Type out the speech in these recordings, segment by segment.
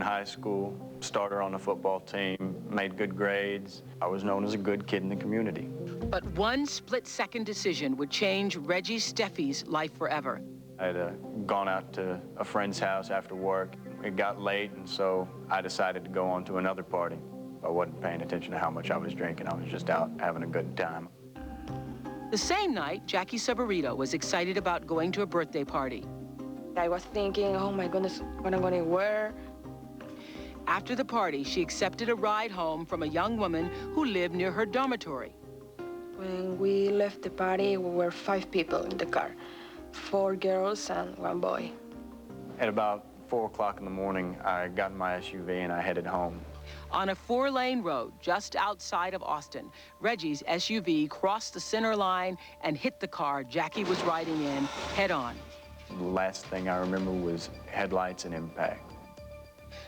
high school, starter on the football team, made good grades. I was known as a good kid in the community. But one split-second decision would change Reggie Steffi's life forever. I had gone out to a friend's house after work. It got late, and so I decided to go on to another party. I wasn't paying attention to how much I was drinking. I was just out having a good time. The same night, Jackie Saburido was excited about going to a birthday party. I was thinking, oh my goodness, what I'm gonna wear. After the party, she accepted a ride home from a young woman who lived near her dormitory. When we left the party, we were 5 people in the car, 4 girls and 1 boy. At about 4 o'clock in the morning, I got in my SUV and I headed home. On a 4-lane road just outside of Austin, Reggie's SUV crossed the center line and hit the car Jackie was riding in head-on. The last thing I remember was headlights and impact.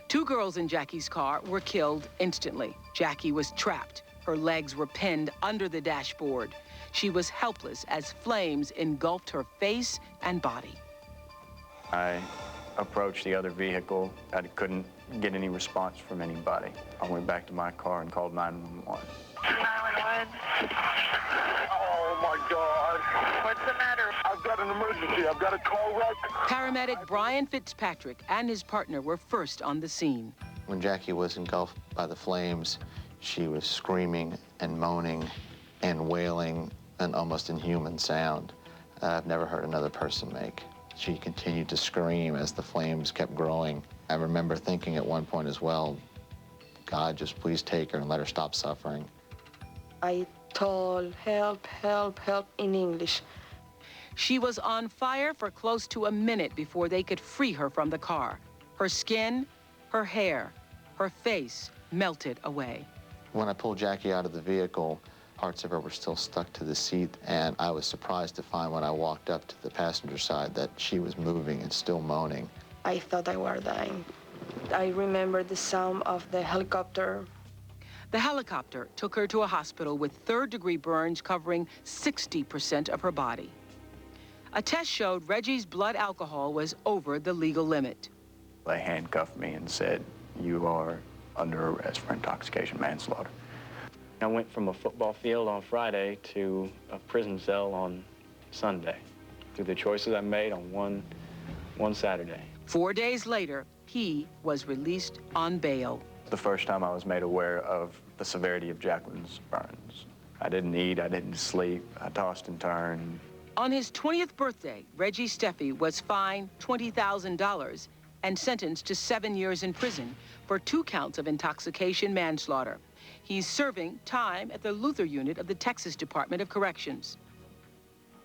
2 girls in Jackie's car were killed instantly. Jackie was trapped. Her legs were pinned under the dashboard. She was helpless as flames engulfed her face and body. I approached the other vehicle. I couldn't get any response from anybody. I went back to my car and called 911. 911. Oh, my God. What's the matter? I've got an emergency. I've got a car wreck. Paramedic Brian Fitzpatrick and his partner were first on the scene. When Jackie was engulfed by the flames, she was screaming and moaning and wailing an almost inhuman sound I've never heard another person make. She continued to scream as the flames kept growing. I remember thinking at one point as well, God, just please take her and let her stop suffering. I told, help, help, help in English. She was on fire for close to a minute before they could free her from the car. Her skin, her hair, her face melted away. When I pulled Jackie out of the vehicle, parts of her were still stuck to the seat, and I was surprised to find when I walked up to the passenger side that she was moving and still moaning. I thought I were dying. I remember the sound of the helicopter. The helicopter took her to a hospital with third-degree burns covering 60% of her body. A test showed Reggie's blood alcohol was over the legal limit. They handcuffed me and said, "You are under arrest for intoxication manslaughter." I went from a football field on Friday to a prison cell on Sunday through the choices I made on one Saturday. 4 days later, he was released on bail. The first time I was made aware of the severity of Jacqueline's burns. I didn't eat, I didn't sleep, I tossed and turned. On his 20th birthday, Reggie Steffi was fined $20,000 and sentenced to 7 years in prison for 2 counts of intoxication manslaughter. He's serving time at the Luther unit of the Texas Department of Corrections.